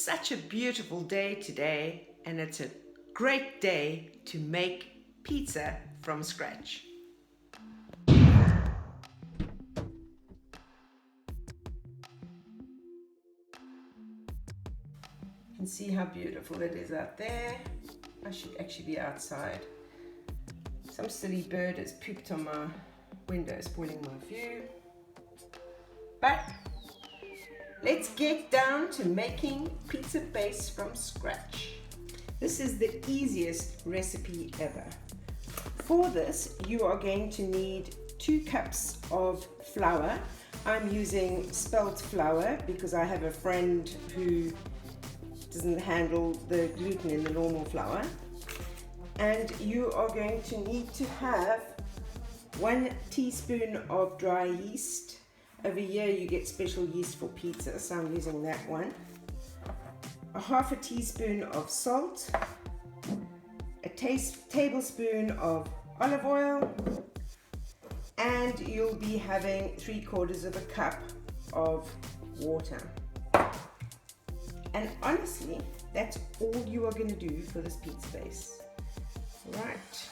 such a beautiful day today, and it's a great day to make pizza from scratch. You can see how beautiful it is out there. I should actually be outside. Some silly bird has pooped on my window, spoiling my view. But let's get down to making pizza base from scratch. This is the easiest recipe ever. For this, you are going to need 2 cups of flour. I'm using spelt flour because I have a friend who doesn't handle the gluten in the normal flour. And you are going to need to have 1 teaspoon of dry yeast. Over here you get special yeast for pizza, so I'm using that one. A half a teaspoon of salt, a tablespoon of olive oil, and you'll be having 3/4 of a cup of water. And honestly, that's all you are going to do for this pizza base. Right.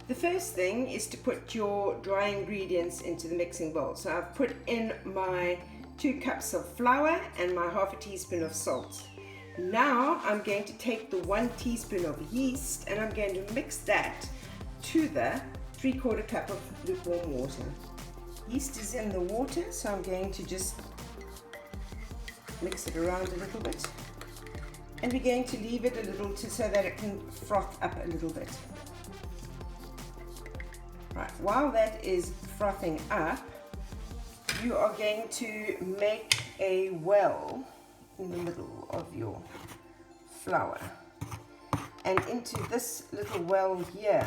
The first thing is to put your dry ingredients into the mixing bowl. So I've put in my 2 cups of flour and my half a teaspoon of salt. Now I'm going to take the 1 teaspoon of yeast and I'm going to mix that to the 3/4 cup of lukewarm water. Yeast is in the water, so I'm going to just mix it around a little bit. And we're going to leave it a little so that it can froth up a little bit. Right, while that is frothing up, you are going to make a well in the middle of your flour. And into this little well here,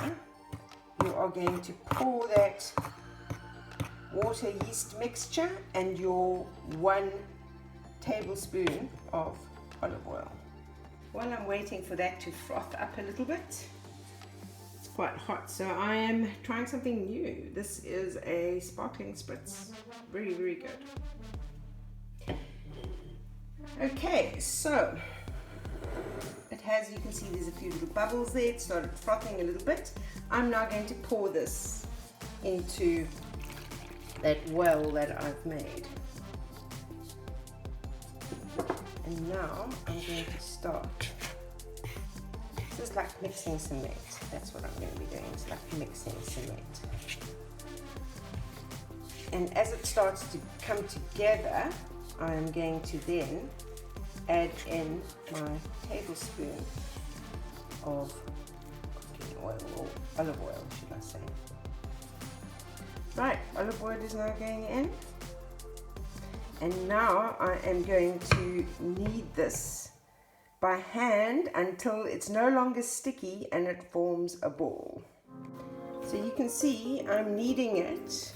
you are going to pour that water yeast mixture and your 1 tablespoon of olive oil. While I'm waiting for that to froth up a little bit, it's quite hot, so I am trying something new. This is a sparkling spritz. Very, very good. Okay, so it has, you can see there's a few little bubbles there. It started frothing a little bit. I'm now going to pour this into that well that I've made. And now I'm going to start. This is like mixing cement. That's what I'm going to be doing. It's like mixing cement. And as it starts to come together, I'm going to then add in my tablespoon of cooking oil, or olive oil, should I say. Right, olive oil is now going in. And now I am going to knead this by hand until it's no longer sticky and it forms a ball. So you can see I'm kneading it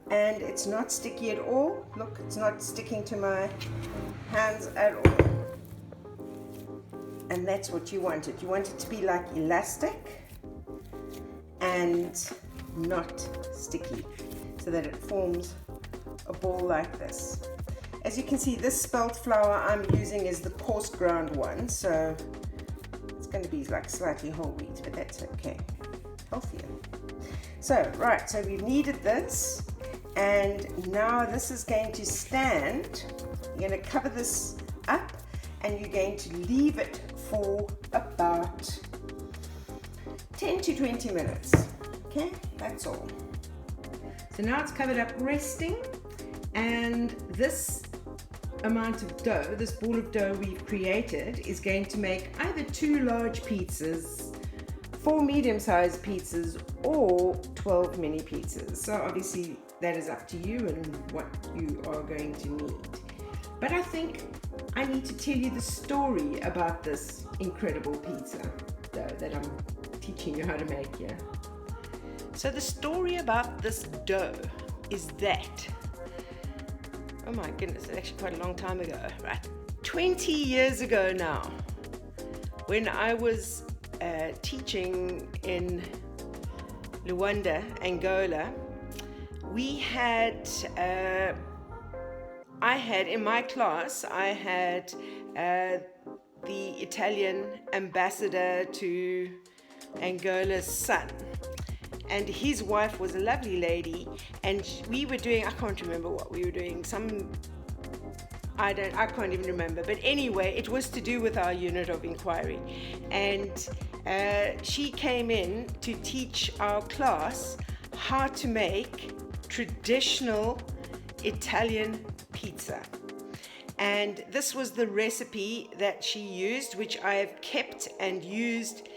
and it's not sticky at all. Look, it's not sticking to my hands at all. And that's what you want it. You want it to be like elastic and not sticky, so that it forms a ball like this. As you can see, this spelt flour I'm using is the coarse ground one, so it's going to be like slightly whole wheat, but that's okay, healthier. So, right, so we've kneaded this, and now this is going to stand. You're going to cover this up, and you're going to leave it for about 10 to 20 minutes. Okay, that's all. So now it's covered up resting, and this amount of dough, this ball of dough we've created, is going to make either 2 large pizzas, 4 medium-sized pizzas, or 12 mini pizzas. So obviously that is up to you and what you are going to need. But I think I need to tell you the story about this incredible pizza dough that I'm teaching you how to make here. So the story about this dough is that, oh my goodness, it's actually quite a long time ago, right? 20 years ago now, when I was teaching in Luanda, Angola, we had I had in my class, I had the Italian ambassador to Angola's son, and his wife was a lovely lady, and we were doing, I can't remember what we were doing, I can't even remember, but anyway, it was to do with our unit of inquiry, and she came in to teach our class how to make traditional Italian pizza. And this was the recipe that she used, which I have kept and used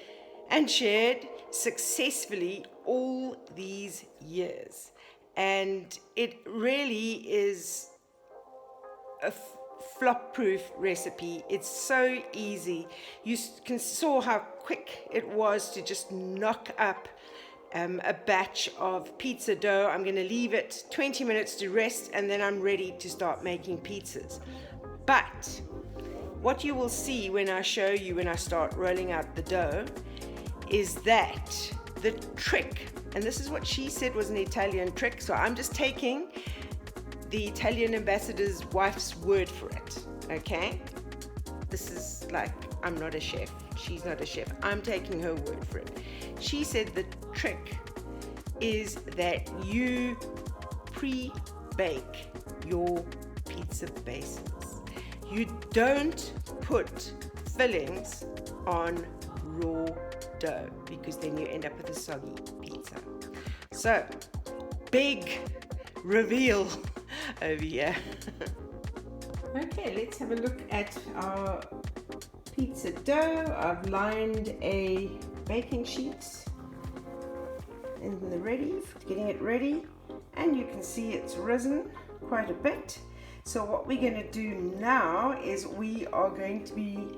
and shared successfully all these years. And it really is a flop-proof recipe. It's so easy. You saw how quick it was to just knock up a batch of pizza dough. I'm going to leave it 20 minutes to rest, and then I'm ready to start making pizzas. But what you will see when I show you, when I start rolling out the dough, is that the trick, and this is what she said was an Italian trick, so I'm just taking the Italian ambassador's wife's word for it, okay? This is like, I'm not a chef, she's not a chef, I'm taking her word for it. She said the trick is that you pre-bake your pizza bases. You don't put fillings on raw dough, because then you end up with a soggy pizza. So, big reveal over here. Okay, let's have a look at our pizza dough. I've lined a baking sheet in the getting it ready, and you can see it's risen quite a bit. So what we're going to do now is we are going to be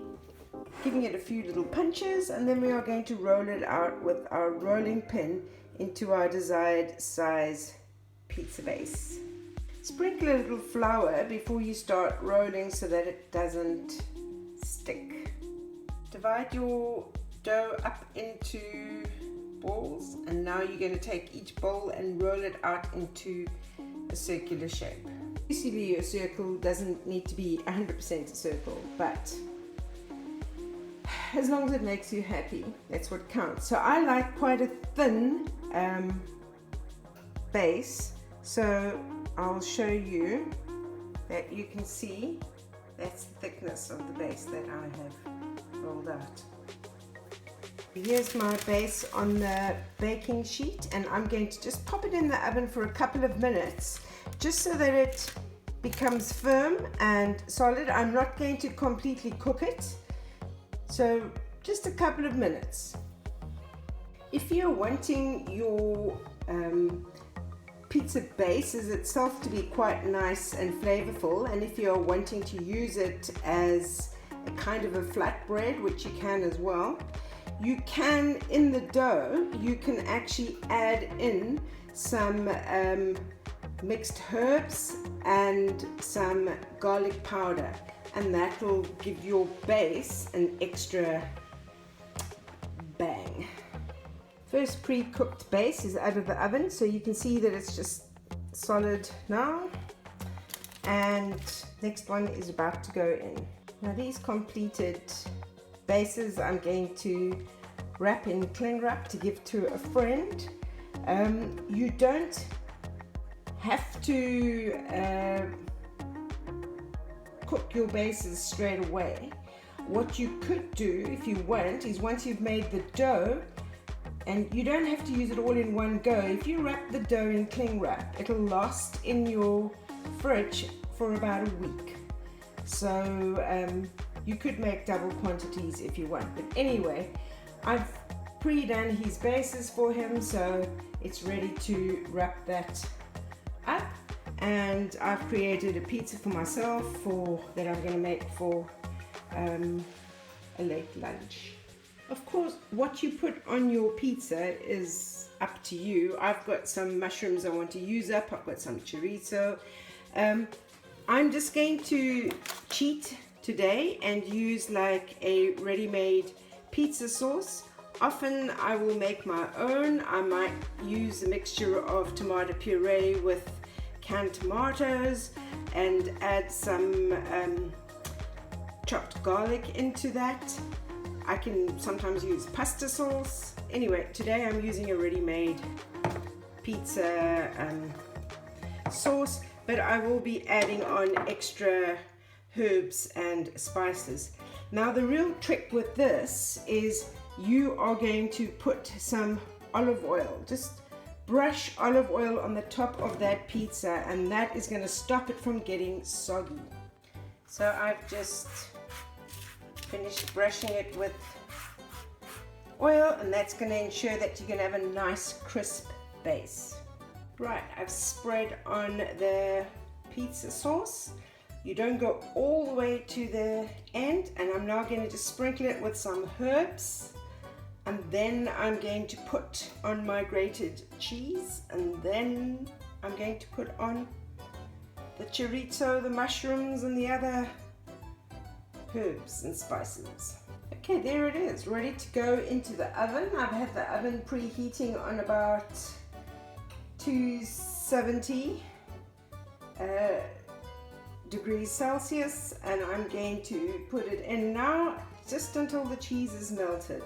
giving it a few little punches, and then we are going to roll it out with our rolling pin into our desired size pizza base. Sprinkle a little flour before you start rolling so that it doesn't stick. Divide your dough up into balls, and now you're going to take each bowl and roll it out into a circular shape. Usually your circle doesn't need to be 100% a circle, but as long as it makes you happy, that's what counts. So I like quite a thin base, so I'll show you that you can see that's the thickness of the base that I have rolled out. Here's my base on the baking sheet, and I'm going to just pop it in the oven for a couple of minutes just so that it becomes firm and solid. I'm not going to completely cook it, so just a couple of minutes. If you're wanting your pizza base as itself to be quite nice and flavorful, and if you're wanting to use it as a kind of a flatbread, which you can as well, you can, in the dough, you can actually add in some mixed herbs and some garlic powder, and that will give your base an extra bang. First pre-cooked base is out of the oven, so you can see that it's just solid now, and next one is about to go in. Now these completed bases I'm going to wrap in cling wrap to give to a friend. You don't have to cook your bases straight away. What you could do, if you want, is once you've made the dough, and you don't have to use it all in one go, if you wrap the dough in cling wrap, it'll last in your fridge for about a week. So you could make double quantities if you want, but anyway, I've pre-done his bases for him, so it's ready to wrap that up. And I've created a pizza for myself that I'm going to make for a late lunch. Of course, what you put on your pizza is up to you. I've got some mushrooms I want to use up. I've got some chorizo. I'm just going to cheat today and use like a ready-made pizza sauce. Often I will make my own. I might use a mixture of tomato puree with canned tomatoes. and add some chopped garlic into that. I can sometimes use pasta sauce. Anyway, today I'm using a ready-made pizza sauce, but I will be adding on extra herbs and spices. Now the real trick with this is you are going to put some olive oil. Just brush olive oil on the top of that pizza, and that is going to stop it from getting soggy. So I've just finished brushing it with oil, and that's going to ensure that you're going to have a nice crisp base. Right, I've spread on the pizza sauce. You don't go all the way to the end, and I'm now going to just sprinkle it with some herbs, and then I'm going to put on my grated cheese, and then I'm going to put on the chorizo, the mushrooms, and the other herbs and spices. Okay, there it is, ready to go into the oven. I've had the oven preheating on about 270 degrees Celsius, and I'm going to put it in now just until the cheese is melted.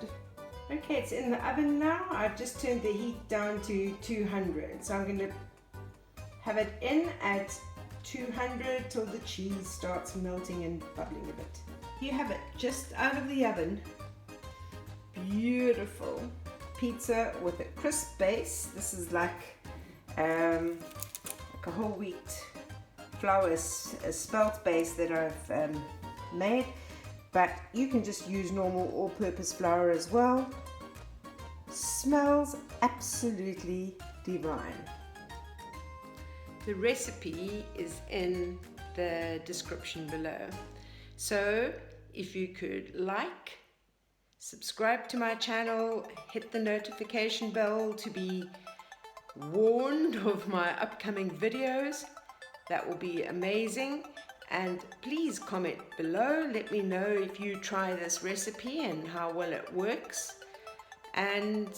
Okay, it's in the oven now. I've just turned the heat down to 200, so I'm going to have it in at 200 till the cheese starts melting and bubbling a bit. You have it just out of the oven. Beautiful pizza with a crisp base. This is like a whole wheat flour spelt base that I've made, but you can just use normal all-purpose flour as well. Smells absolutely divine. The recipe is in the description below, so if you could like, subscribe to my channel, hit the notification bell to be warned of my upcoming videos, that will be amazing. And please comment below, let me know if you try this recipe and how well it works. And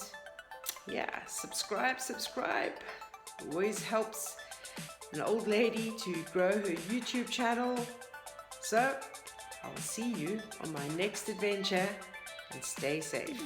yeah, subscribe. Always helps an old lady to grow her YouTube channel. So I'll see you on my next adventure, and stay safe.